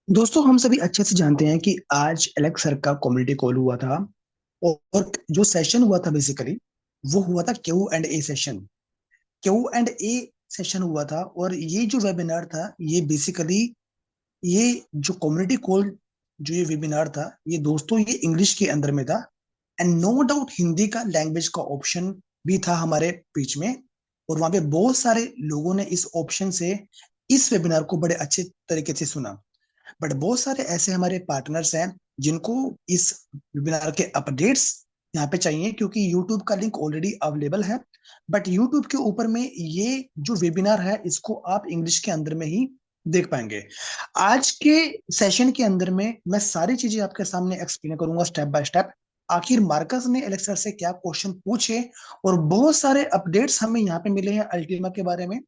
दोस्तों हम सभी अच्छे से जानते हैं कि आज एलेक्स सर का कम्युनिटी कॉल हुआ था। और जो सेशन हुआ था बेसिकली वो हुआ था क्यू एंड ए सेशन हुआ था। और ये जो वेबिनार था ये बेसिकली ये जो कम्युनिटी कॉल जो ये वेबिनार था ये दोस्तों ये इंग्लिश के अंदर में था। एंड नो डाउट हिंदी का लैंग्वेज का ऑप्शन भी था हमारे बीच में। और वहां पे बहुत सारे लोगों ने इस ऑप्शन से इस वेबिनार को बड़े अच्छे तरीके से सुना। बट बहुत सारे ऐसे हमारे पार्टनर्स हैं जिनको इस वेबिनार के अपडेट्स यहाँ पे चाहिए, क्योंकि यूट्यूब का लिंक ऑलरेडी अवेलेबल है। बट यूट्यूब के ऊपर में ये जो वेबिनार है इसको आप इंग्लिश के अंदर में ही देख पाएंगे। आज के सेशन के अंदर में मैं सारी चीजें आपके सामने एक्सप्लेन करूंगा स्टेप बाय स्टेप। आखिर मार्कस ने एलेक्सर से क्या क्वेश्चन पूछे और बहुत सारे अपडेट्स हमें यहाँ पे मिले हैं अल्टीमा के बारे में।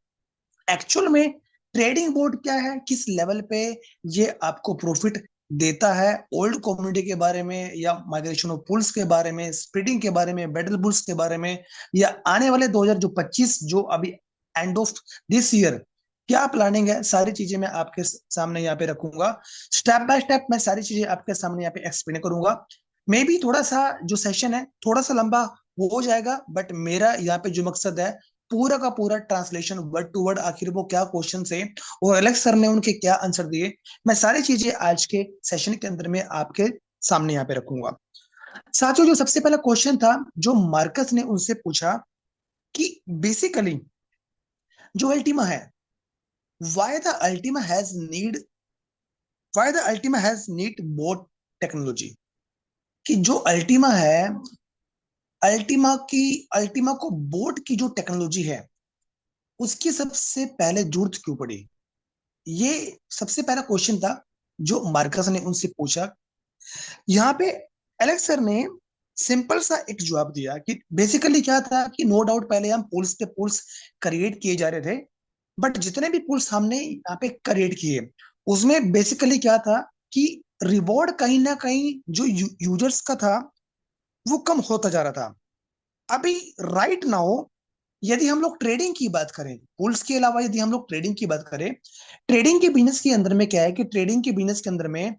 एक्चुअल में ट्रेडिंग बोर्ड क्या है, किस लेवल पे ये आपको प्रॉफिट देता है, ओल्ड कम्युनिटी के बारे में या माइग्रेशन ऑफ पुल्स के बारे में, स्प्रेडिंग के बारे में, बैटल बुल्स के बारे में, या आने वाले 2025 जो अभी एंड ऑफ दिस ईयर क्या प्लानिंग है, सारी चीजें मैं आपके सामने यहाँ पे रखूंगा। स्टेप बाय स्टेप मैं सारी चीजें आपके सामने यहाँ पे एक्सप्लेन करूंगा। मे बी थोड़ा सा जो सेशन है थोड़ा सा लंबा हो जाएगा, बट मेरा यहाँ पे जो मकसद है पूरा का पूरा ट्रांसलेशन वर्ड टू वर्ड आखिर वो क्या क्वेश्चन थे और एलेक्स सर ने उनके क्या आंसर दिए, मैं सारी चीजें आज के सेशन के अंदर में आपके सामने यहाँ पे रखूंगा। साथियों, जो सबसे पहला क्वेश्चन था जो मार्कस ने उनसे पूछा कि बेसिकली जो अल्टीमा है, why the Ultima has need why the Ultima has need boat technology. कि जो अल्टीमा को बोट की जो टेक्नोलॉजी है उसकी सबसे पहले जरूरत क्यों पड़ी। ये सबसे पहला क्वेश्चन था जो मार्कस ने उनसे पूछा। यहाँ पे एलेक्स सर ने सिंपल सा एक जवाब दिया कि बेसिकली क्या था कि नो डाउट पहले हम पुल्स पे पुल्स क्रिएट किए जा रहे थे। बट जितने भी पुल्स हमने यहाँ पे क्रिएट किए उसमें बेसिकली क्या था कि रिवॉर्ड कहीं ना कहीं जो यूजर्स का था वो कम होता जा रहा था। अभी राइट नाउ यदि हम लोग ट्रेडिंग की बात करें, पुल्स के अलावा यदि हम लोग ट्रेडिंग की बात करें, ट्रेडिंग के बिजनेस के अंदर में क्या है कि ट्रेडिंग के बिजनेस के अंदर में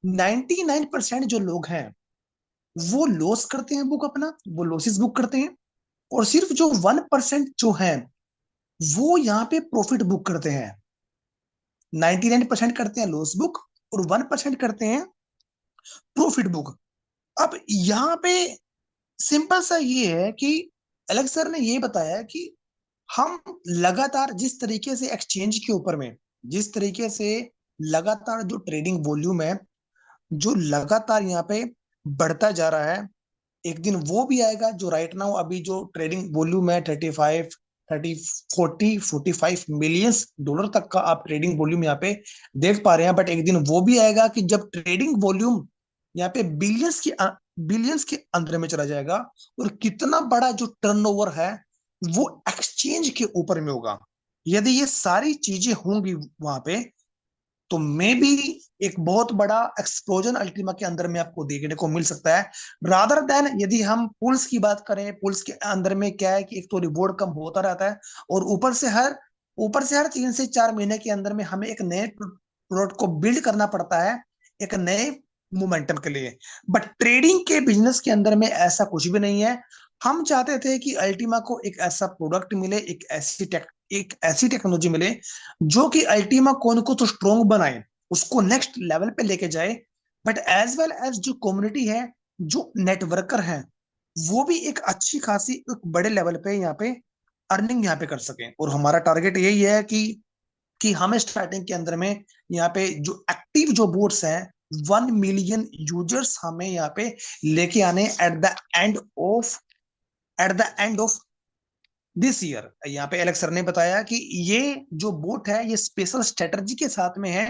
99% जो लोग हैं वो लॉस करते हैं, बुक अपना वो लॉसेस बुक करते हैं। और सिर्फ जो 1% जो है वो यहाँ पे प्रॉफिट बुक करते हैं। 99% करते हैं लॉस बुक और 1% करते हैं प्रॉफिट बुक। अब यहाँ पे सिंपल सा ये है कि एलेक्स सर ने ये बताया कि हम लगातार जिस तरीके से एक्सचेंज के ऊपर में जिस तरीके से लगातार जो ट्रेडिंग वॉल्यूम है जो लगातार यहाँ पे बढ़ता जा रहा है, एक दिन वो भी आएगा जो राइट नाउ अभी जो ट्रेडिंग वॉल्यूम है 35 30 40 45 मिलियंस डॉलर तक का आप ट्रेडिंग वॉल्यूम यहाँ पे देख पा रहे हैं। बट एक दिन वो भी आएगा कि जब ट्रेडिंग वॉल्यूम यहाँ पे बिलियंस के अंदर में चला जाएगा और कितना बड़ा जो टर्नओवर है वो एक्सचेंज के ऊपर में होगा। यदि ये सारी चीजें होंगी वहां पे तो मे बी एक बहुत बड़ा एक्सप्लोजन अल्टीमा के अंदर में आपको देखने को मिल सकता है। रादर देन यदि हम पुल्स की बात करें, पुल्स के अंदर में क्या है कि एक तो रिवॉर्ड कम होता रहता है और ऊपर से हर 3 से 4 महीने के अंदर में हमें एक नए प्रोडक्ट को बिल्ड करना पड़ता है एक नए मोमेंटम के लिए। बट ट्रेडिंग के बिजनेस के अंदर में ऐसा कुछ भी नहीं है। हम चाहते थे कि अल्टीमा को एक ऐसा प्रोडक्ट मिले, एक ऐसी टेक्नोलॉजी मिले जो कि अल्टीमा कोन को तो स्ट्रोंग बनाए, उसको नेक्स्ट लेवल पे लेके जाए। बट एज वेल एज जो कम्युनिटी है, जो नेटवर्कर है, वो भी एक अच्छी खासी एक बड़े लेवल पे यहाँ पे अर्निंग यहाँ पे कर सके। और हमारा टारगेट यही है कि हमें स्टार्टिंग के अंदर में यहाँ पे जो एक्टिव जो बोट्स हैं 1 मिलियन यूजर्स हमें यहाँ पे लेके आने at the end of this year. यहाँ पे एलेक्स सर ने बताया कि ये जो बोट है ये स्पेशल स्ट्रेटजी के साथ में है।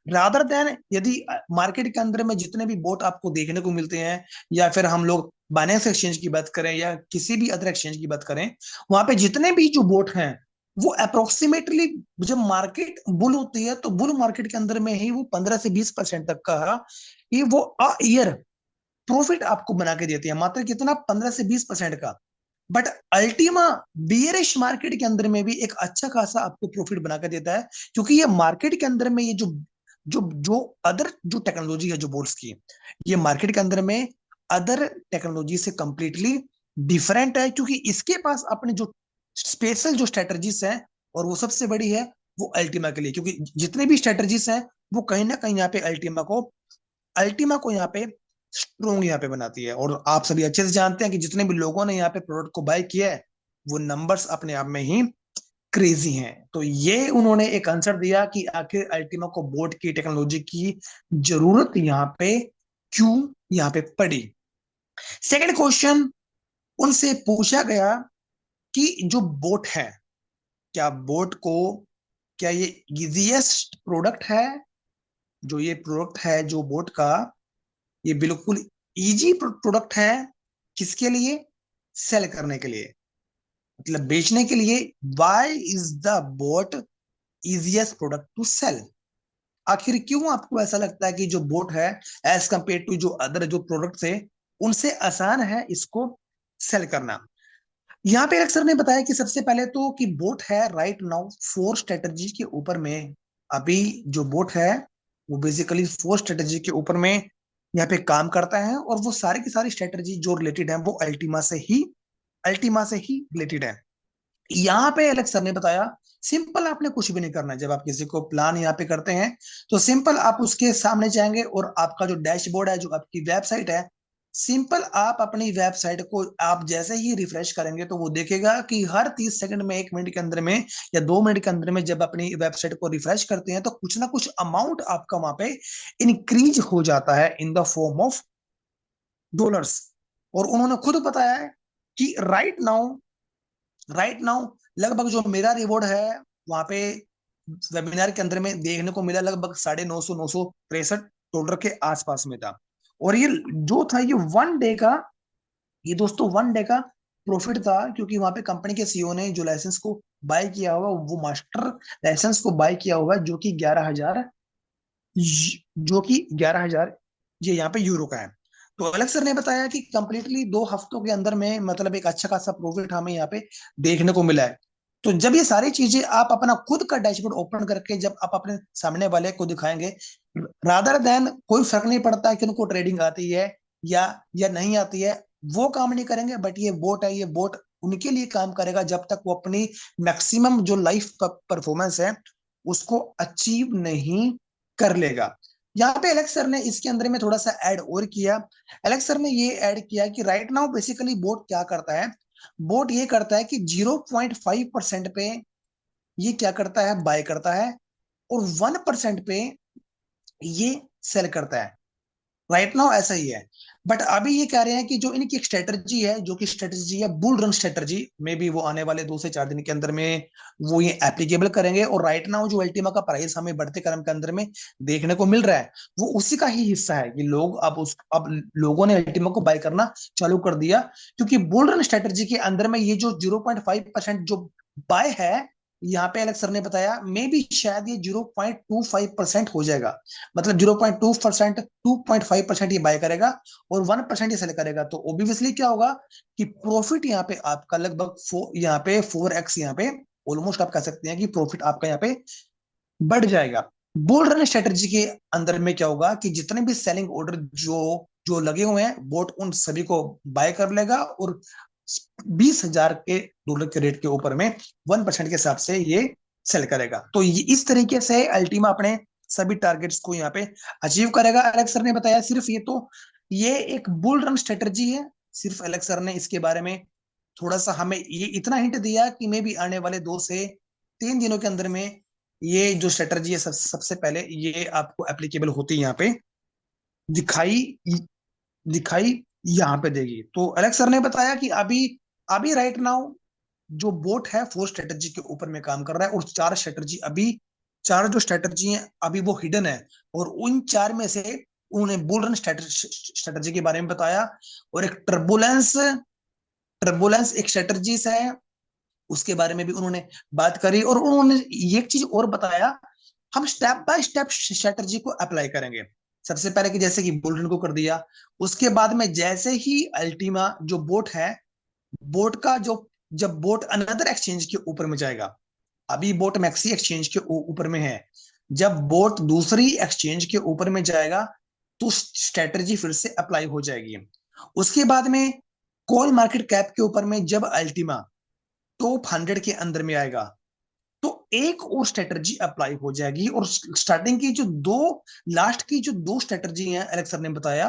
रादर देन यदि मार्केट के अंदर में जितने भी बोट आपको देखने को मिलते हैं या फिर हम लोग बाइनेंस एक्सचेंज की बात करें या किसी भी अदर एक्सचेंज की बात करें, वहां पे जितने भी जो बोट हैं वो अप्रोक्सीमेटली जब मार्केट बुल होती है तो बुल मार्केट के अंदर में ही वो 15 से 20% तक का ये वो अ ईयर प्रॉफिट आपको बना के देती है। मात्र कितना? 15 से 20% का। बट अल्टीमा बियरिश मार्केट के अंदर में भी एक अच्छा खासा आपको प्रॉफिट बना कर देता है, क्योंकि ये मार्केट के अंदर में ये जो जो जो अदर जो टेक्नोलॉजी है जो बोट्स की, ये मार्केट के अंदर में अदर टेक्नोलॉजी से कंप्लीटली डिफरेंट है, क्योंकि इसके पास अपने जो स्पेशल जो स्ट्रेटजीज है, और वो सबसे बड़ी है वो अल्टीमा के लिए, क्योंकि जितने भी स्ट्रेटजीज हैं वो कहीं ना कहीं यहाँ पे अल्टीमा को यहाँ पे स्ट्रोंग यहाँ पे बनाती है। और आप सभी अच्छे से जानते हैं कि जितने भी लोगों ने यहाँ पे प्रोडक्ट को बाय किया है, वो नंबर्स अपने आप में ही क्रेजी हैं। तो ये उन्होंने एक आंसर दिया कि आखिर अल्टीमा को बोट की टेक्नोलॉजी की जरूरत यहाँ पे क्यों यहाँ पे पड़ी। सेकंड क्वेश्चन उनसे पूछा गया कि जो बोट है, क्या बोट को, क्या ये इजीएस्ट प्रोडक्ट है, जो ये प्रोडक्ट है जो बोट का, ये बिल्कुल इजी प्रोडक्ट है किसके लिए, सेल करने के लिए, मतलब बेचने के लिए। Why is the boat easiest product to sell. आखिर क्यों आपको ऐसा लगता है कि जो बोट है एज कंपेयर टू जो अदर जो प्रोडक्ट्स है उनसे आसान है इसको सेल करना। यहाँ पे अक्सर ने बताया कि सबसे पहले तो कि बोट है राइट नाउ 4 स्ट्रेटजी के ऊपर में। अभी जो बोट है वो बेसिकली 4 स्ट्रेटजी के ऊपर में यहाँ पे काम करता है, और वो सारी की सारी स्ट्रेटजी जो रिलेटेड है वो अल्टीमा से ही रिलेटेड है। यहाँ पे एलेक्स सर ने बताया सिंपल, आपने कुछ भी नहीं करना है। जब आप किसी को प्लान यहाँ पे करते हैं तो सिंपल आप उसके सामने जाएंगे, और आपका जो डैशबोर्ड है, जो आपकी वेबसाइट है, सिंपल आप अपनी वेबसाइट को आप जैसे ही रिफ्रेश करेंगे तो वो देखेगा कि हर 30 सेकंड में, 1 मिनट के अंदर में या 2 मिनट के अंदर में जब अपनी वेबसाइट को रिफ्रेश करते हैं तो कुछ ना कुछ अमाउंट आपका वहां पे इंक्रीज हो जाता है in the form of dollars. और उन्होंने खुद बताया है कि राइट नाउ लगभग जो मेरा रिवॉर्ड है वहां पे वेबिनार के अंदर में देखने को मिला, लगभग 950 $963 के आसपास में था। और ये जो था ये 1 डे का, ये दोस्तों 1 डे का प्रॉफिट था, क्योंकि वहां पे कंपनी के सीईओ ने जो लाइसेंस को बाय किया होगा वो मास्टर लाइसेंस को बाय किया होगा, जो कि 11,000 ये यहाँ पे यूरो का है। तो अलग सर ने बताया कि कंप्लीटली 2 हफ्तों के अंदर में मतलब एक अच्छा खासा प्रॉफिट हमें यहाँ पे देखने को मिला है। तो जब ये सारी चीजें आप अपना खुद का डैशबोर्ड ओपन करके जब आप अपने सामने वाले को दिखाएंगे, रादर देन कोई फर्क नहीं पड़ता है कि उनको ट्रेडिंग आती है या नहीं आती है, वो काम नहीं करेंगे। बट ये बोट है, ये बोट उनके लिए काम करेगा जब तक वो अपनी मैक्सिमम जो लाइफ परफॉर्मेंस है उसको अचीव नहीं कर लेगा। यहाँ पे एलेक्स सर ने इसके अंदर में थोड़ा सा ऐड और किया। एलेक्स सर ने ये ऐड किया कि राइट नाउ बेसिकली बोट क्या करता है, बोट ये करता है कि 0.5% पे ये क्या करता है, बाय करता है, और 1% पे ये सेल करता है। राइट नाउ ऐसा ही है। बट अभी ये कह रहे हैं कि जो इनकी एक स्ट्रेटजी है, जो कि स्ट्रेटजी है बुल रन स्ट्रेटजी, में भी वो आने वाले 2 से 4 दिन के अंदर में वो ये एप्लीकेबल करेंगे। और राइट नाउ जो अल्टीमा का प्राइस हमें बढ़ते क्रम के अंदर में देखने को मिल रहा है वो उसी का ही हिस्सा है कि लोग अब लोगों ने अल्टीमा को बाय करना चालू कर दिया, क्योंकि बुल रन स्ट्रेटजी के अंदर में ये जो 0.5% जो बाय है, यहाँ पे अलग सर ने बताया मे बी शायद ये 0.25% हो जाएगा। मतलब 0.2%, 2.5% ये बाय करेगा और 1% ये सेल करेगा। तो ऑब्वियसली क्या होगा कि प्रॉफिट यहाँ पे आपका लगभग यहाँ पे 4x, यहाँ पे ऑलमोस्ट आप कह सकते हैं कि प्रॉफिट आपका यहाँ पे बढ़ जाएगा। बुल रन स्ट्रेटजी के अंदर में क्या होगा कि जितने भी सेलिंग ऑर्डर जो जो लगे हुए हैं बोट उन सभी को बाय कर लेगा, और 20,000 के डॉलर के रेट के ऊपर में 1% के हिसाब से ये सेल करेगा। तो ये इस तरीके से अल्टीमा अपने सभी टारगेट्स को यहाँ पे अचीव करेगा। एलेक्स सर ने बताया सिर्फ ये एक बुल रन स्ट्रेटजी है। सिर्फ एलेक्स सर ने इसके बारे में थोड़ा सा हमें ये इतना हिंट दिया कि मे भी आने वाले 2 से 3 दिनों के अंदर में ये जो स्ट्रेटजी है सबसे पहले ये आपको एप्लीकेबल होती है यहाँ पे दिखाई दिखाई यहाँ पे देगी। तो एलेक्स सर ने बताया कि अभी अभी राइट नाउ जो बोट है 4 स्ट्रेटजी के ऊपर में काम कर रहा है, और 4 जो स्ट्रेटजी हैं अभी वो हिडन है। और उन 4 में से उन्होंने बुल रन स्ट्रेटजी के बारे में बताया, और एक टर्बुलेंस टर्बुलेंस एक स्ट्रेटजीज है उसके बारे में भी उन्होंने बात करी। और उन्होंने एक चीज और बताया, हम स्टेप बाय स्टेप स्ट्रेटजी को अप्लाई करेंगे। सबसे पहले कि जैसे कि बुलरन को कर दिया, उसके बाद में जैसे ही अल्टीमा जो बोट है, बोट का जो जब बोट अनदर एक्सचेंज के ऊपर में जाएगा, अभी बोट मैक्सी एक्सचेंज के ऊपर में है, जब बोट दूसरी एक्सचेंज के ऊपर में जाएगा तो स्ट्रेटजी फिर से अप्लाई हो जाएगी। उसके बाद में कॉइन मार्केट कैप के ऊपर में जब अल्टीमा टॉप 100 के अंदर में आएगा तो एक और स्ट्रेटजी अप्लाई हो जाएगी। और स्टार्टिंग की जो दो लास्ट की जो दो स्ट्रेटजी हैं एलेक्स सर ने बताया,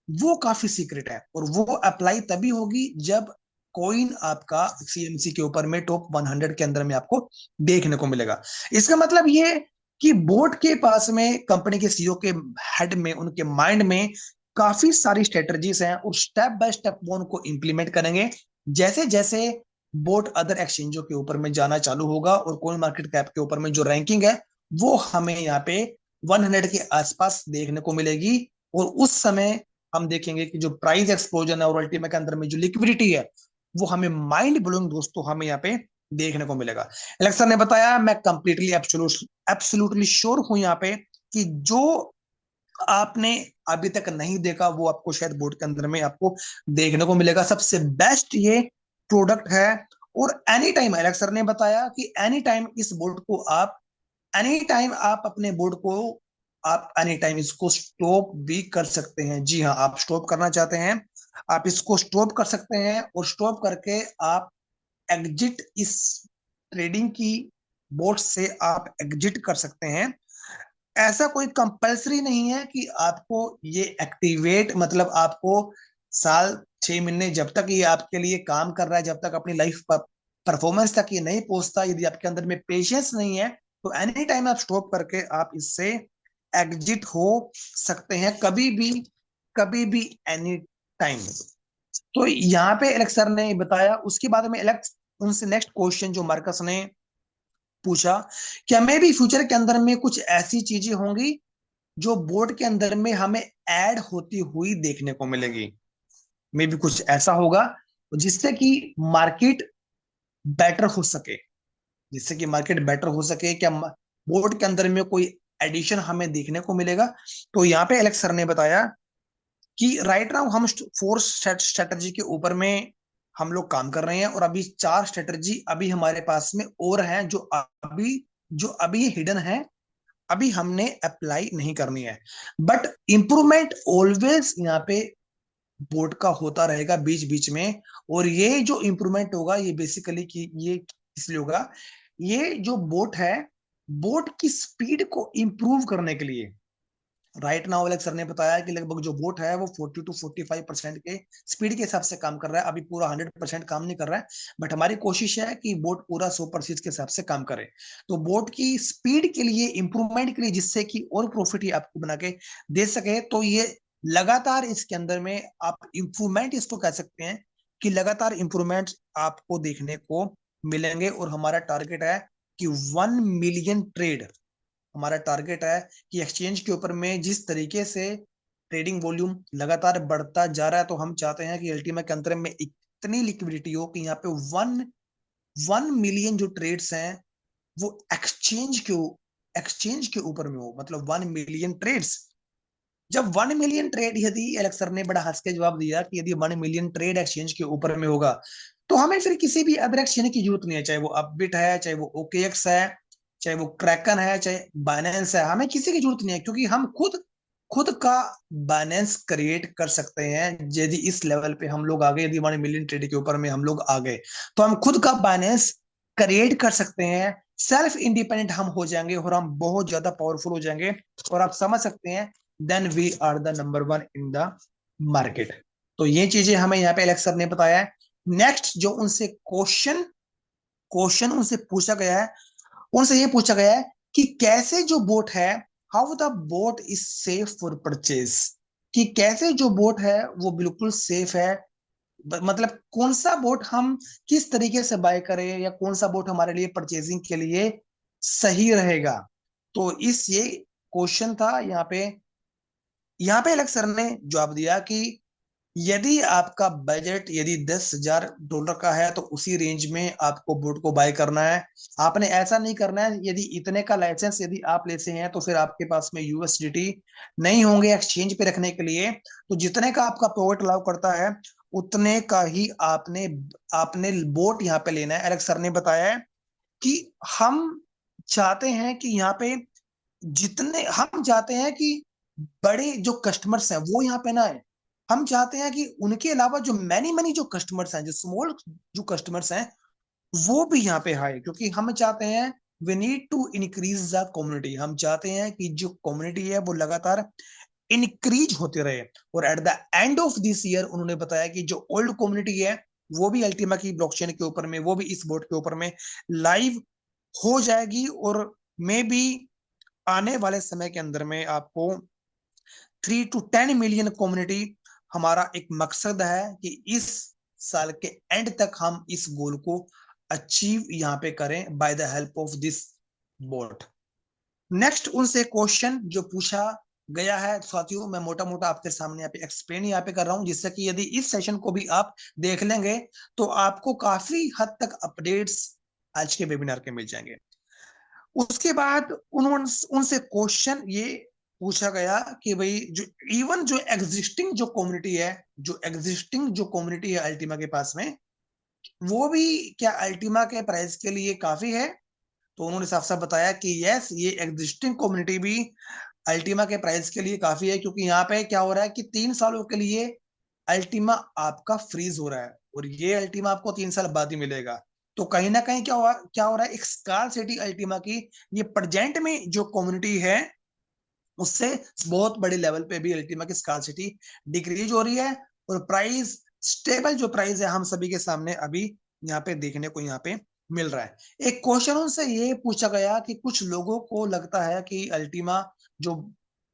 वो काफी सीक्रेट है और वो अप्लाई तभी होगी जब कॉइन आपका सीएमसी के ऊपर में टॉप 100 के अंदर में आपको देखने को मिलेगा। इसका मतलब ये कि बोर्ड के पास में कंपनी के सीईओ के हेड में उनके माइंड में काफी सारी स्ट्रेटजीज हैं और स्टेप बाय स्टेप वो उनको इंप्लीमेंट करेंगे। जैसे जैसे बोर्ड अदर एक्सचेंजों के ऊपर में जाना चालू होगा और कॉइन मार्केट कैप के ऊपर में जो रैंकिंग है वो हमें यहाँ पे 100 के आसपास देखने को मिलेगी। और उस समय हम देखेंगे कि जो प्राइस एक्सप्लोजन है और अल्टीमेट के अंदर में जो लिक्विडिटी है वो हमें माइंड ब्लोइंग दोस्तों हमें यहाँ पे देखने को मिलेगा। एलेक्सन ने बताया, मैं कंप्लीटली एब्सोल्युटली श्योर हूं यहाँ पे कि जो आपने अभी तक नहीं देखा वो आपको शायद बोर्ड के अंदर में आपको देखने को मिलेगा। सबसे बेस्ट ये प्रोडक्ट है। और एनी टाइम एलेक्स सर ने बताया कि एनी टाइम इस बोर्ड को आप एनी टाइम आप अपने बोर्ड को आप एनी टाइम इसको स्टॉप भी कर सकते हैं। जी हाँ, आप स्टॉप करना चाहते हैं आप इसको स्टॉप कर सकते हैं और स्टॉप करके आप एग्जिट इस ट्रेडिंग की बोर्ड से आप एग्जिट कर सकते हैं। ऐसा कोई कंपलसरी नहीं है कि आपको ये एक्टिवेट मतलब आपको साल 6 महीने जब तक ये आपके लिए काम कर रहा है, जब तक अपनी लाइफ परफॉर्मेंस तक ये नहीं पहुंचता, यदि आपके अंदर में पेशेंस नहीं है तो एनी टाइम आप स्टॉप करके आप इससे एग्जिट हो सकते हैं कभी भी एनी टाइम। तो यहाँ पे एलेक्स सर ने बताया। उसके बाद में एलेक्स उनसे नेक्स्ट क्वेश्चन जो मार्कस ने पूछा, क्या मे भी फ्यूचर के अंदर में कुछ ऐसी चीजें होंगी जो बोर्ड के अंदर में हमें ऐड होती हुई देखने को मिलेगी। मे भी कुछ ऐसा होगा जिससे कि मार्केट बेटर हो सके, जिससे कि मार्केट बेटर हो सके। क्या बोर्ड के अंदर में कोई एडिशन हमें देखने को मिलेगा? तो यहाँ पे एलेक्स सर ने बताया कि राइट नाउ हम 4 स्ट्रेटजी के ऊपर में हम लोग काम कर रहे हैं और अभी 4 स्ट्रेटजी अभी हमारे पास में और हैं जो अभी हिडन है, अभी हमने अप्लाई नहीं करनी है। बट इंप्रूवमेंट ऑलवेज यहाँ पे बोर्ड का होता रहेगा बीच बीच में। और ये जो इंप्रूवमेंट होगा ये बेसिकली कि ये इसलिए होगा, ये जो बोट है बोट की स्पीड को इंप्रूव करने के लिए। राइट नाउ एलेक्स सर ने बताया कि लगभग जो बोट है वो 40 to 45% के स्पीड के हिसाब से काम कर रहा है, अभी पूरा 100% काम नहीं कर रहा है। बट हमारी कोशिश है कि बोट पूरा 100% के हिसाब से काम करे। तो बोट की स्पीड के लिए इंप्रूवमेंट के लिए जिससे कि और प्रॉफिट ही आपको बना के दे सके, तो ये लगातार इसके अंदर में आप इंप्रूवमेंट इसको कह सकते हैं कि लगातार इंप्रूवमेंट आपको देखने को मिलेंगे। और हमारा टारगेट है कि 1 मिलियन ट्रेड हमारा टारगेट है कि एक्सचेंज के ऊपर में जिस तरीके से ट्रेडिंग वॉल्यूम लगातार बढ़ता जा रहा है, तो हम चाहते हैं कि अल्टीमा के अंतर में इतनी लिक्विडिटी हो कि यहाँ पे वन 1 मिलियन जो ट्रेड्स हैं वो एक्सचेंज के ऊपर में हो, मतलब 1 मिलियन ट्रेड्स। जब 1 मिलियन ट्रेड, यदि एलेक्स सर ने बड़ा हंस के जवाब दिया कि यदि 1 मिलियन ट्रेड एक्सचेंज के ऊपर में होगा तो हमें फिर किसी भी अदर एक्सचेंज की जरूरत नहीं है, चाहे वो अपबिट है, चाहे वो ओकेएक्स है, चाहे वो क्रैकन है, चाहे बाइनेंस है। हमें किसी की जरूरत नहीं है क्योंकि हम खुद खुद का बाइनेंस क्रिएट कर सकते हैं। यदि इस लेवल पे हम लोग आ गए, यदि 1 मिलियन ट्रेड के ऊपर में हम लोग आ गए तो हम खुद का बाइनेंस क्रिएट कर सकते हैं। सेल्फ इंडिपेंडेंट हम हो जाएंगे और हम बहुत ज्यादा पावरफुल हो जाएंगे। और आप समझ सकते हैं then we are the number 1 in the market. तो ये चीजें हमें यहाँ पे एलेक्स सर ने बताया है। नेक्स्ट जो उनसे क्वेश्चन उनसे पूछा गया है, उनसे ये पूछा गया है कि कैसे जो बोट है, how the boat is safe for purchase, कि कैसे जो बोट है वो बिल्कुल सेफ है। मतलब कौन सा बोट हम किस तरीके से बाय करें या कौन सा बोट हमारे लिए परचेजिंग के लिए सही रहेगा। तो इस ये क्वेश्चन था यहाँ पे एलेक्स सर ने जवाब दिया कि यदि आपका बजट यदि $10,000 का है तो उसी रेंज में आपको बोट को बाय करना है। आपने ऐसा नहीं करना है यदि इतने का लाइसेंस यदि आप लेते हैं तो फिर आपके पास में यूएसडीटी नहीं होंगे एक्सचेंज पे रखने के लिए। तो जितने का आपका प्रॉफिट अलाउ करता है उतने का ही आपने आपने बोट यहाँ पे लेना है। एलेक्स सर ने बताया है कि हम चाहते हैं कि यहाँ पे जितने हम चाहते हैं कि बड़े जो कस्टमर्स हैं वो यहाँ पे ना आए, हम चाहते हैं कि उनके अलावा जो मैनी मैनी जो कस्टमर्स हैं, जो स्मॉल जो कस्टमर्स हैं, वो भी यहाँ पे आए, क्योंकि हम चाहते हैं we need to increase the community. हम चाहते हैं कि जो कम्युनिटी है वो लगातार इंक्रीज होते रहे। और at the end of this year उन्होंने बताया कि जो ओल्ड कम्युनिटी है वो भी अल्टीमा की ब्लॉकचेन के ऊपर में, वो भी इस बोर्ड के ऊपर में लाइव हो जाएगी। और मे बी आने वाले समय के अंदर में आपको 3 to 10 मिलियन कम्युनिटी, हमारा एक मकसद है कि इस साल के एंड तक हम इस गोल को अचीव यहाँ पे करें by the help of this board. Next उनसे क्वेश्चन जो पूछा गया है साथियों, मैं मोटा मोटा आपके सामने यहाँ पे एक्सप्लेन यहाँ पे कर रहा हूँ, जिससे कि यदि इस सेशन को भी आप देख लेंगे तो आपको काफी हद तक अपडेट्स आज के वेबिनार के मिल जाएंगे। उसके बाद उन्होंने उनसे क्वेश्चन ये पूछा गया कि भाई जो इवन जो एग्जिस्टिंग जो कम्युनिटी है, जो एग्जिस्टिंग जो कम्युनिटी है अल्टीमा के पास में, वो भी क्या अल्टीमा के प्राइस के लिए काफी है? तो उन्होंने साफ साफ बताया कि यस, ये एग्जिस्टिंग कम्युनिटी भी अल्टीमा के प्राइस के लिए काफी है, क्योंकि यहाँ पे क्या हो रहा है कि 3 सालों के लिए अल्टीमा आपका फ्रीज हो रहा है, और ये अल्टीमा आपको 3 साल बाद ही मिलेगा। तो कहीं ना कहीं क्या हो रहा है, एक स्कार सिटी अल्टीमा की ये प्रेजेंट में जो कम्युनिटी है उससे बहुत बड़े लेवल पे भी अल्टीमा की स्कार सिटी डिक्रीज हो रही है, और प्राइस स्टेबल जो प्राइस है हम सभी के सामने अभी यहाँ पे देखने को यहाँ पे मिल रहा है। एक क्वेश्चन उनसे ये पूछा गया कि कुछ लोगों को लगता है कि जो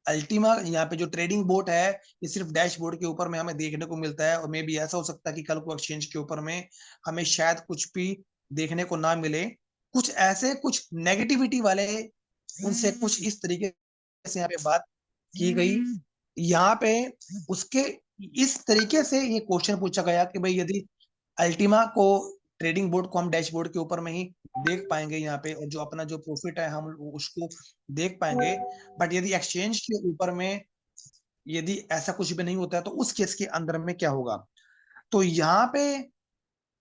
अल्टीमा यहाँ पे जो ट्रेडिंग बोर्ड है ये सिर्फ डैशबोर्ड के ऊपर में हमें देखने को मिलता है, और मे भी ऐसा हो सकता है कि कल को एक्सचेंज के ऊपर में हमें शायद कुछ भी देखने को ना मिले। कुछ ऐसे कुछ नेगेटिविटी वाले उनसे कुछ इस तरीके से यहाँ पे बात की गई यहाँ पे। उसके इस तरीके से ये क्वेश्चन पूछा गया कि भाई यदि अल्टीमा को ट्रेडिंग बोर्ड को हम डैशबोर्ड के ऊपर में ही देख पाएंगे यहाँ पे, और जो अपना जो प्रॉफिट है हम उसको देख पाएंगे, बट यदि एक्सचेंज के ऊपर में यदि ऐसा कुछ भी नहीं होता है तो उस केस के अंदर में क्या होगा? तो यहाँ पे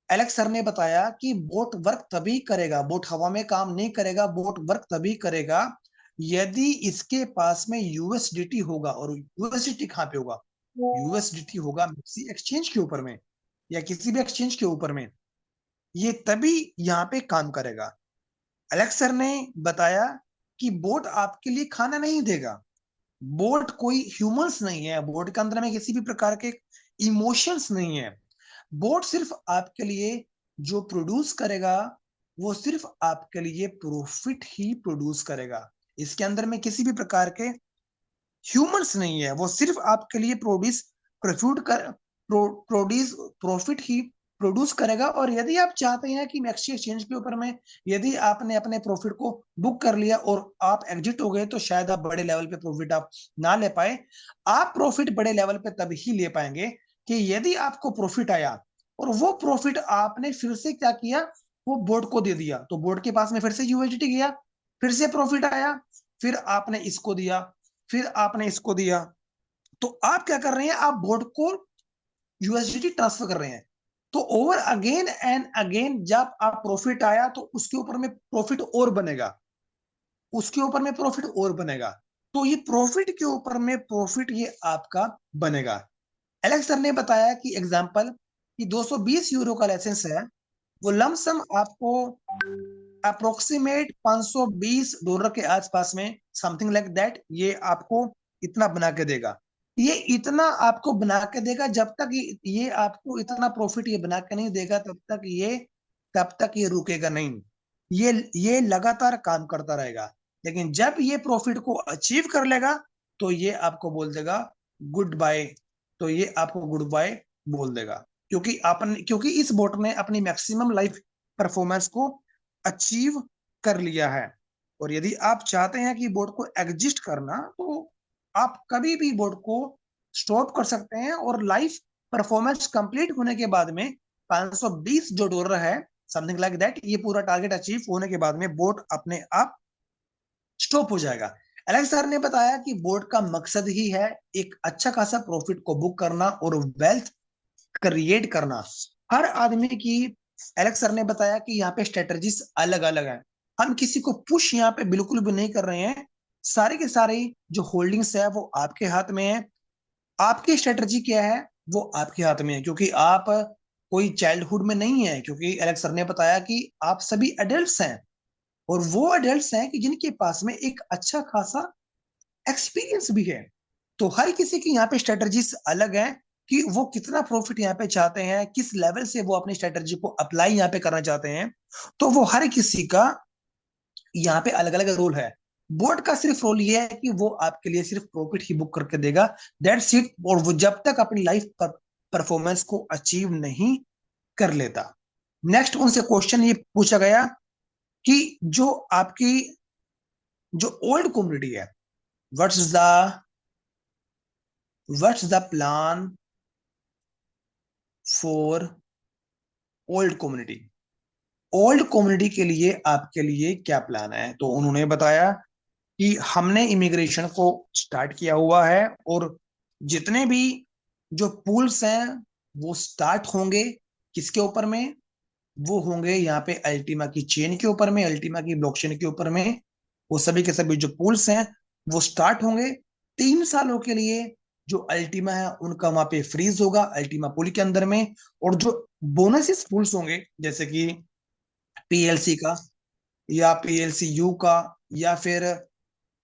एलेक्स सर ने बताया कि बोट वर्क तभी करेगा, बोट हवा में काम नहीं करेगा, बोट वर्क तभी करेगा यदि इसके पास में यूएसडीटी होगा। और यूएसडीटी कहाँ पे होगा? यूएसडीटी होगा मिक्सी एक्सचेंज के ऊपर में, या किसी भी एक्सचेंज के ऊपर में, ये तभी यहाँ पे काम करेगा। एलेक्स सर ने बताया कि बोट आपके लिए खाना नहीं देगा, बोट कोई ह्यूमंस नहीं है, बोट के अंदर में किसी भी प्रकार के इमोशंस नहीं है। बोट सिर्फ आपके लिए जो प्रोड्यूस करेगा वो सिर्फ आपके लिए प्रॉफिट ही प्रोड्यूस करेगा। इसके अंदर में किसी भी प्रकार के ह्यूमंस नहीं है, वो सिर्फ आपके लिए प्रोड्यूस प्रॉफिट ही प्रोड्यूस करेगा। और यदि आप चाहते हैं कि मैक्सी एक्सचेंज के ऊपर में यदि आपने अपने प्रॉफिट को बुक कर लिया और आप एग्जिट हो गए तो शायद आप बड़े लेवल पे प्रॉफिट आप ना ले पाए। आप प्रॉफिट बड़े लेवल पे तब ही ले पाएंगे कि यदि आपको प्रॉफिट आया और वो प्रॉफिट आपने फिर से क्या किया, वो बोर्ड को दे दिया, तो बोर्ड के पास में फिर से यूएसडीटी गया, फिर से प्रॉफिट आया, फिर आपने इसको दिया, फिर आपने इसको दिया। तो आप क्या कर रहे हैं, आप बोर्ड को यूएसडीटी ट्रांसफर कर रहे हैं। तो ओवर अगेन एंड अगेन जब आप प्रॉफिट आया तो उसके ऊपर में प्रॉफिट और बनेगा, उसके ऊपर में प्रॉफिट और बनेगा। तो ये प्रॉफिट के ऊपर में प्रॉफिट ये आपका बनेगा। एलेक्स सर ने बताया कि एग्जांपल कि 220 यूरो का लाइसेंस है, वो लमसम आपको अप्रोक्सीमेट $520 के आसपास में, समथिंग लाइक दैट, ये आपको इतना बना के देगा। ये इतना आपको बना के देगा, जब तक ये आपको इतना प्रॉफिट ये बना के नहीं देगा तब तक ये रुकेगा नहीं, ये लगातार काम करता रहेगा। लेकिन जब ये प्रॉफिट को अचीव कर लेगा तो ये आपको बोल देगा गुड बाय, तो ये आपको गुड बाय बोल देगा, क्योंकि इस बोट ने अपनी मैक्सिमम लाइफ परफॉर्मेंस को अचीव कर लिया है। और यदि आप चाहते हैं कि बोर्ड को एग्जिस्ट करना तो आप कभी भी बोर्ड को स्टॉप कर सकते हैं, और लाइफ परफॉर्मेंस कंप्लीट होने के बाद में 520 जो डॉलर है, समथिंग लाइक दैट, ये पूरा टारगेट अचीव होने के बाद में बोर्ड अपने आप स्टॉप हो जाएगा। एलेक्स सर ने बताया कि बोर्ड का मकसद ही है एक अच्छा खासा प्रॉफिट को बुक करना और वेल्थ क्रिएट करना। हर आदमी की, एलेक्स सर ने बताया कि यहाँ पे स्ट्रेटजीज अलग अलग है, हम किसी को पुश यहाँ पे बिल्कुल भी नहीं कर रहे हैं सारे के सारे जो होल्डिंग्स है वो आपके हाथ में है। आपकी स्ट्रेटजी क्या है वो आपके हाथ में है, क्योंकि आप कोई चाइल्डहुड में नहीं है, क्योंकि एलेक्स सर ने बताया कि आप सभी एडल्ट्स हैं, और वो एडल्ट्स हैं कि जिनके पास में एक अच्छा खासा एक्सपीरियंस भी है। तो हर किसी की यहाँ पे स्ट्रेटजीज अलग है कि वो कितना प्रॉफिट यहाँ पे चाहते हैं, किस लेवल से वो अपनी स्ट्रेटजी को अप्लाई यहाँ पे करना चाहते हैं। तो वो हर किसी का यहाँ पे अलग अलग रोल है। बोर्ड का सिर्फ रोल ये है कि वो आपके लिए सिर्फ प्रॉफिट ही बुक करके देगा, दैट्स इट। और वो जब तक अपनी लाइफ पर परफॉर्मेंस को अचीव नहीं कर लेता। नेक्स्ट उनसे क्वेश्चन ये पूछा गया कि जो आपकी जो ओल्ड कम्युनिटी है, what's the plan for old community. Old community के लिए आपके लिए क्या प्लान है? तो उन्होंने बताया कि हमने इमिग्रेशन को स्टार्ट किया हुआ है, और जितने भी जो पूल्स हैं वो स्टार्ट होंगे किसके ऊपर में? वो होंगे यहाँ पे अल्टीमा की चेन के ऊपर में, अल्टीमा की ब्लॉकचेन के ऊपर में। वो सभी के सभी जो पूल्स हैं वो स्टार्ट होंगे 3 सालों के लिए। जो अल्टीमा है उनका वहां पे फ्रीज होगा अल्टीमा पुल के अंदर में। और जो बोनसिस पूल्स होंगे जैसे कि पीएलसी का, या पीएलसी यू का, या फिर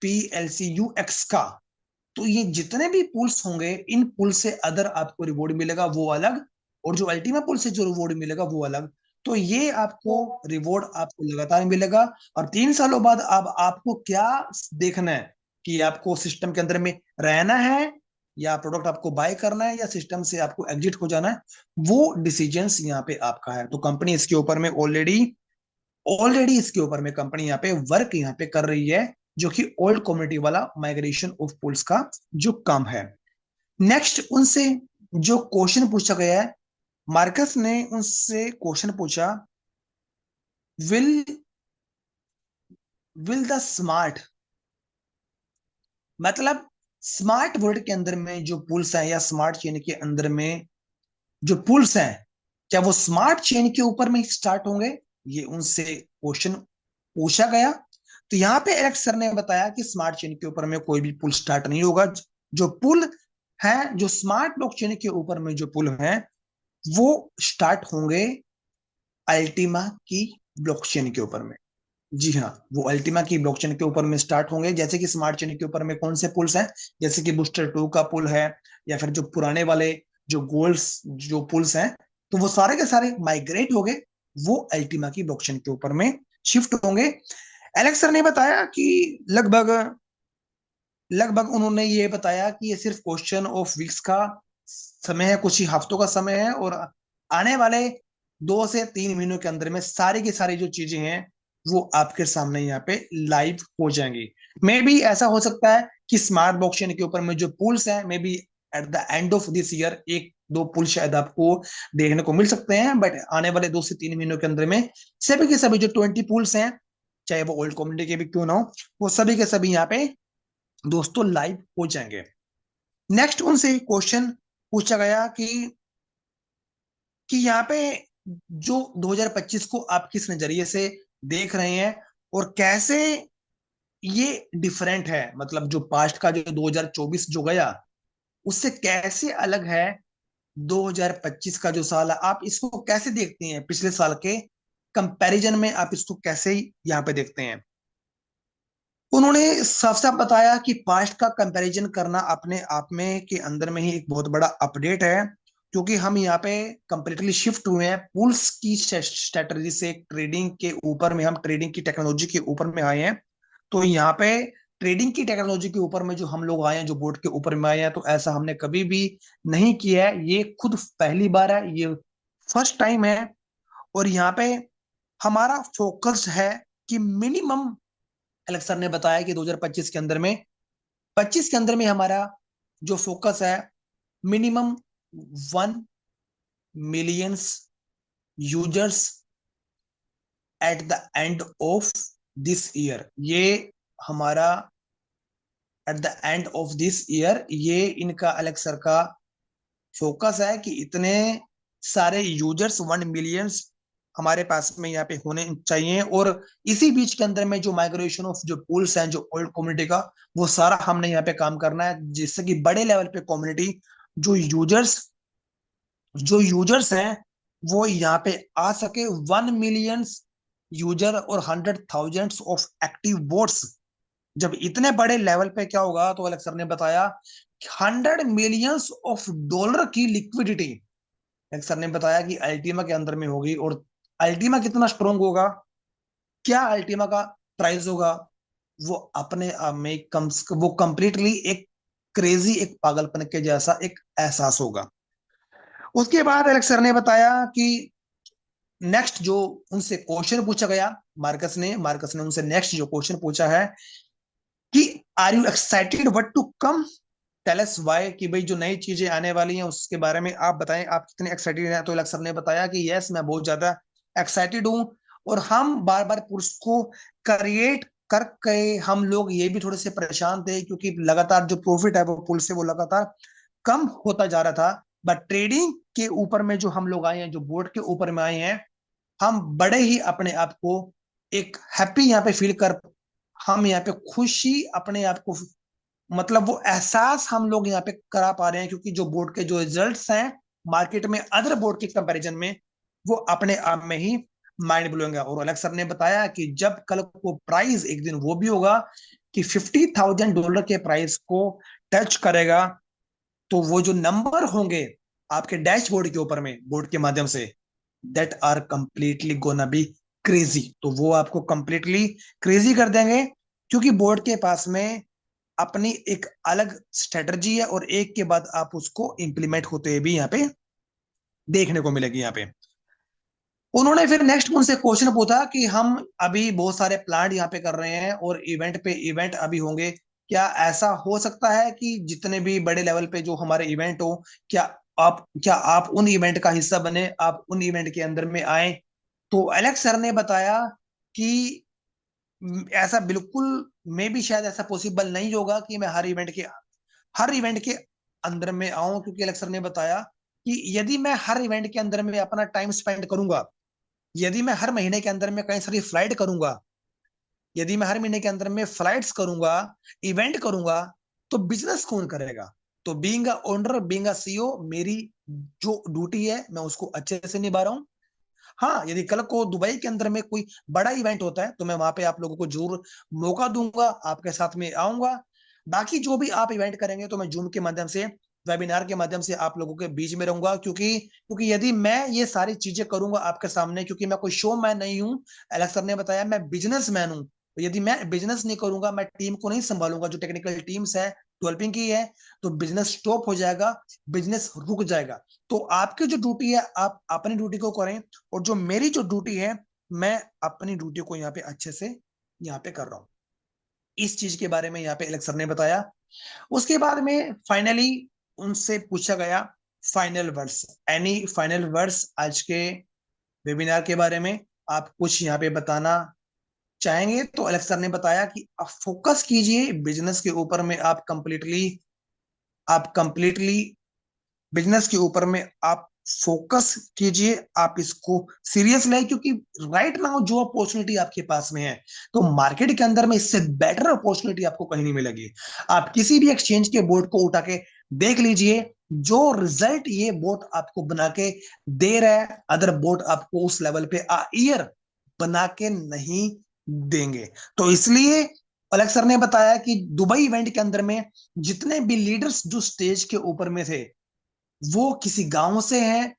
पीएलसी यू एक्स का, तो ये जितने भी पुल्स होंगे इन पुल से अदर आपको रिवॉर्ड मिलेगा वो अलग, और जो अल्टीमा पुल से जो रिवॉर्ड मिलेगा वो अलग। तो ये आपको रिवॉर्ड आपको लगातार मिलेगा। और 3 सालों बाद अब आपको क्या देखना है कि आपको सिस्टम के अंदर में रहना है, या प्रोडक्ट आपको बाय करना है, या सिस्टम से आपको एग्जिट हो जाना है, वो डिसीजंस यहाँ पे आपका है। तो कंपनी इसके ऊपर में ऑलरेडी ऑलरेडी इसके ऊपर में कंपनी यहाँ पे वर्क यहाँ पे कर रही है, जो कि ओल्ड कम्युनिटी वाला माइग्रेशन ऑफ पुल्स का जो काम है। नेक्स्ट उनसे जो क्वेश्चन पूछा गया है, मार्कस ने उनसे क्वेश्चन पूछा, विल द स्मार्ट, मतलब स्मार्ट वर्ल्ड के अंदर में जो पुल्स हैं, या स्मार्ट चेन के अंदर में जो पुल्स हैं, क्या वो स्मार्ट चेन के ऊपर में स्टार्ट होंगे? ये उनसे क्वेश्चन पूछा गया। तो यहाँ पे एलेक्स सर ने बताया कि स्मार्ट चेन के ऊपर में कोई भी पुल स्टार्ट नहीं होगा। जो पुल है, जो स्मार्ट ब्लॉकचेन के ऊपर में जो पुल है, वो स्टार्ट होंगे अल्टीमा की ब्लॉकचेन के ऊपर में। जी हाँ, वो अल्टीमा की ब्लॉकचेन के ऊपर में स्टार्ट होंगे। जैसे कि स्मार्ट चेन के ऊपर में कौन से पुल्स हैं, जैसे कि बूस्टर 2 का पुल है, या फिर जो पुराने वाले जो गोल्ड्स जो पुल्स हैं, तो वो सारे के सारे माइग्रेट हो गए, वो अल्टीमा की ब्लॉकचेन के ऊपर में शिफ्ट होंगे। एलेक्स सर ने बताया कि लगभग लगभग उन्होंने ये बताया कि ये सिर्फ क्वेश्चन ऑफ वीक्स का समय है, कुछ ही हफ्तों का समय है, और आने वाले 2 से 3 महीनों के अंदर में सारी की सारी जो चीजें हैं वो आपके सामने यहाँ पे लाइव हो जाएंगी। मे बी ऐसा हो सकता है कि स्मार्ट ब्लॉकचेन के ऊपर में जो पुल्स है, may be at the end of this year एक दो पुल शायद आपको देखने को मिल सकते हैं, बट आने वाले 2 से 3 महीनों के अंदर में सभी के सभी जो 20 पुल्स हैं, चाहे वो ओल्ड कम्युनिटी के भी क्यों ना हो, वो सभी के सभी यहाँ पे दोस्तों लाइव हो जाएंगे। नेक्स्ट उनसे क्वेश्चन पूछा गया कि यहाँ पे जो 2025 को आप किस नजरिए से देख रहे हैं, और कैसे ये डिफरेंट है, मतलब जो पास्ट का जो 2024 जो गया उससे कैसे अलग है 2025 का जो साल है। आप इसको कैसे देखते हैं पिछले साल के कंपैरिजन में, आप इसको कैसे यहाँ पे देखते हैं? उन्होंने साफ साफ बताया कि पास्ट का कंपैरिजन करना अपने आप में के अंदर में ही एक बहुत बड़ा अपडेट है, क्योंकि हम यहाँ पे कंप्लीटली शिफ्ट हुए हैं पुल्स की स्ट्रेटजी से ट्रेडिंग के ऊपर में, हम ट्रेडिंग की टेक्नोलॉजी के ऊपर में आए हैं। तो यहाँ पे ट्रेडिंग की टेक्नोलॉजी के ऊपर में जो हम लोग आए हैं, जो बोर्ड के ऊपर में आए हैं, तो ऐसा हमने कभी भी नहीं किया है, ये खुद पहली बार है, ये फर्स्ट टाइम है। और यहाँ पे हमारा फोकस है कि मिनिमम, अलग सर ने बताया कि 2025 के अंदर में 25 के अंदर में हमारा जो फोकस है, minimum 1 millions users at the end of this year. ये हमारा at the end of this year, ये इनका अलग सर का फोकस है कि इतने सारे यूजर्स 1 मिलियंस हमारे पास में यहाँ पे होने चाहिए। और इसी बीच के अंदर में जो माइग्रेशन ऑफ जो पूल्स हैं जो ओल्ड कम्युनिटी का, वो सारा हमने यहाँ पे काम करना है, जिससे कि बड़े लेवल पे कम्युनिटी जो यूजर्स जो यूजर्स हैं वो यहाँ पे आ सके। 1 मिलियन यूजर और 100,000 ऑफ एक्टिव बोट्स, जब इतने बड़े लेवल पे क्या होगा, तो अलग सर ने बताया 100 मिलियंस ऑफ डॉलर की लिक्विडिटी अलग सर ने बताया कि अल्टीमा के अंदर में होगी। और अल्टीमा कितना स्ट्रोंग होगा, क्या अल्टीमा का प्राइस होगा, वो अपने आप में वो कंप्लीटली एक क्रेजी, एक पागलपन के जैसा एक एहसास होगा। उसके बाद एलेक्स सर ने बताया कि नेक्स्ट जो उनसे क्वेश्चन पूछा गया, मार्कस ने उनसे नेक्स्ट जो क्वेश्चन पूछा है कि are you excited what to come, tell us why, कि भाई जो नई चीजें आने वाली हैं उसके बारे में आप बताएं, आप कितने एक्साइटेड हैं। तो एलेक्स सर ने बताया कि यस, मैं बहुत ज्यादा एक्साइटेड हूं। और हम बार बार पुल्स को क्रिएट करके हम लोग ये भी थोड़े से परेशान थे, क्योंकि लगातार जो प्रॉफिट है वो पुल से वो लगातार कम होता जा रहा था। बट ट्रेडिंग के ऊपर में जो हम लोग आए हैं, जो बोर्ड के ऊपर में आए हैं, हम बड़े ही अपने आप को एक हैप्पी यहाँ पे फील कर, हम यहाँ पे खुशी अपने आप को, मतलब वो एहसास हम लोग यहाँ पे करा पा रहे हैं, क्योंकि जो बोर्ड के जो रिजल्ट्स हैं मार्केट में अदर बोर्ड के कंपैरिजन में, वो अपने आप में ही माइंड ब्लोइंग है। और अलग सर ने बताया कि जब कल को प्राइस एक दिन वो भी होगा कि $50,000 के प्राइस को टच करेगा, तो वो जो नंबर होंगे आपके डैशबोर्ड के ऊपर में बोर्ड के माध्यम से, that are completely gonna be crazy, तो वो आपको कंप्लीटली क्रेजी कर देंगे। क्योंकि बोर्ड के पास में अपनी एक अलग स्ट्रेटजी है, और एक के बाद आप उसको इंप्लीमेंट होते हुए भी यहाँ पे देखने को मिलेगी। यहाँ पे उन्होंने फिर नेक्स्ट उनसे क्वेश्चन पूछा कि हम अभी बहुत सारे प्लान यहाँ पे कर रहे हैं और इवेंट पे इवेंट अभी होंगे, क्या ऐसा हो सकता है कि जितने भी बड़े लेवल पे जो हमारे इवेंट हो, क्या आप उन इवेंट का हिस्सा बने, आप उन इवेंट के अंदर में आए। तो एलेक्स सर ने बताया कि ऐसा बिल्कुल, मे भी शायद ऐसा पॉसिबल नहीं होगा कि मैं हर इवेंट के अंदर में आऊं, क्योंकि एलेक्स सर ने बताया कि यदि मैं हर इवेंट के अंदर में अपना टाइम स्पेंड करूंगा, यदि मैं हर महीने के अंदर में कई सारी फ्लाइट करूंगा, यदि मैं हर महीने के अंदर में फ्लाइट्स करूंगा, इवेंट करूंगा, तो बिजनेस कौन करेगा। तो being a owner, being a CEO, मेरी जो ड्यूटी है मैं उसको अच्छे से निभा रहा हूँ। हाँ, यदि कल को दुबई के अंदर में कोई बड़ा इवेंट होता है तो मैं वहां पे आप लोगों को जरूर मौका दूंगा, आपके साथ में आऊंगा। बाकी जो भी आप इवेंट करेंगे तो मैं जूम के माध्यम से, वेबिनार के माध्यम से आप लोगों के बीच में रहूंगा, क्योंकि क्योंकि यदि मैं ये सारी चीजें करूंगा आपके सामने, क्योंकि मैं कोई शो मैन नहीं हूँ, एलेक्स सर ने बताया मैं बिजनेस मैन हूँ। तो यदि मैं बिजनेस नहीं करूंगा, मैं टीम को नहीं संभालूंगा, जो टेक्निकल टीम्स है डेवलपिंग की है, तो बिजनेस स्टॉप हो जाएगा, बिजनेस रुक जाएगा। तो आपकी जो ड्यूटी है आप अपनी ड्यूटी को करें, और जो मेरी जो ड्यूटी है मैं अपनी ड्यूटी को यहाँ पे अच्छे से यहाँ पे कर रहा हूँ। इस चीज के बारे में यहाँ पे एलेक्स सर ने बताया। उसके बाद में फाइनली उनसे पूछा गया final words, any final words आज के वेबिनार के बारे में आप कुछ यहाँ पे बताना चाहेंगे। तो एलेक्स सर ने बताया कि आप फोकस कीजिए बिजनेस के ऊपर में, आप कंप्लीटली बिजनेस के ऊपर में आप फोकस कीजिए, आप इसको सीरियस लें, क्योंकि राइट नाउ जो अपॉर्चुनिटी आपके पास में है, तो मार्केट के अंदर में इससे बेटर अपॉर्चुनिटी आपको कहीं नहीं मिलेगी। आप किसी भी एक्सचेंज के बोर्ड को उठा के देख लीजिए, जो रिजल्ट ये बोर्ड आपको बना के दे रहा है, अदर बोर्ड आपको उस लेवल पे ईयर बना के नहीं देंगे। तो इसलिए अलग सर ने बताया कि दुबई इवेंट के अंदर में जितने भी लीडर्स जो स्टेज के ऊपर में थे, वो किसी गांव से हैं,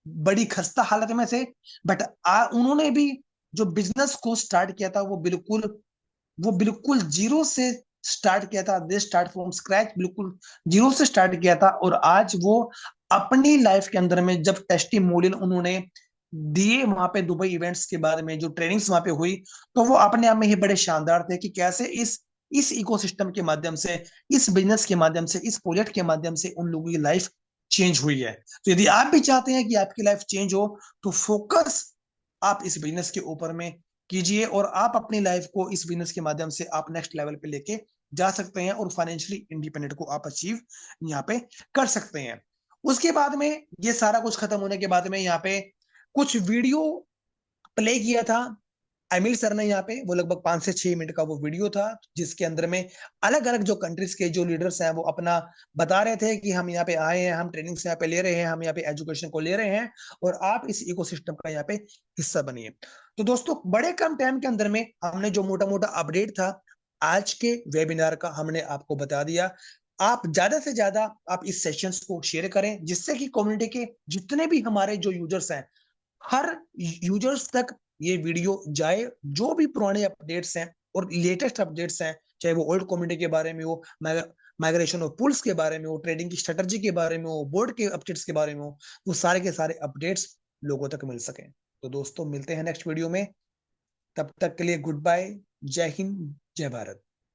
बड़ी खस्ता हालत में थे, बट उन्होंने भी जो बिजनेस को स्टार्ट किया था वो बिल्कुल जीरो से स्टार्ट किया था, दे स्टार्ट फ्रॉम स्क्रैच, बिल्कुल जीरो से स्टार्ट किया था। और आज वो अपनी लाइफ के अंदर में जब टेस्टिमोनियल उन्होंने दिए वहां पे दुबई इवेंट्स के बारे में, जो ट्रेनिंग्स वहां पे हुई, तो वो अपने आप में ही बड़े शानदार थे कि कैसे इस इकोसिस्टम के माध्यम से, इस बिजनेस के माध्यम से, इस प्रोजेक्ट के माध्यम से उन लोगों की लाइफ चेंज हुई है। तो यदि आप भी चाहते हैं कि आपकी लाइफ चेंज हो, तो फोकस आप इस बिजनेस के ऊपर में कीजिए, और आप अपनी लाइफ को इस बिजनेस के माध्यम से आप नेक्स्ट लेवल पे लेके जा सकते हैं, और फाइनेंशियली इंडिपेंडेंट को आप अचीव यहाँ पे कर सकते हैं। उसके बाद में ये सारा कुछ खत्म होने के बाद में यहाँ पे कुछ वीडियो प्ले किया था अमिल सर ने यहाँ पे, वो लगभग 5 से 6 मिनट का वो वीडियो था, जिसके अंदर में अलग अलग जो कंट्रीज के जो लीडर्स हैं वो अपना बता रहे थे कि हम यहाँ पे आए हैं, हम ट्रेनिंग्स यहाँ पे ले रहे हैं, हम यहाँ पे एजुकेशन को ले रहे हैं, और आप इस इकोसिस्टम का यहाँ पे हिस्सा बनिए। तो दोस्तों, बड़े कम टाइम के अंदर में हमने जो मोटा मोटा अपडेट था आज के वेबिनार का हमने आपको बता दिया। आप ज्यादा से ज्यादा आप इस सेशंस को शेयर करें, जिससे कि कम्युनिटी के जितने भी हमारे जो यूजर्स हैं, हर यूजर्स तक ये वीडियो जाए, जो भी पुराने अपडेट्स हैं और लेटेस्ट अपडेट्स हैं, चाहे वो ओल्ड कम्युनिटी के बारे में हो, माइग्रेशन ऑफ पुल्स के बारे में हो, ट्रेडिंग की स्ट्रेटजी के बारे में हो, बोर्ड के अपडेट्स के बारे में हो, वो सारे के सारे अपडेट्स लोगों तक मिल सके। तो दोस्तों, मिलते हैं नेक्स्ट वीडियो में, तब तक के लिए गुड बाय, जय हिंद, जय भारत।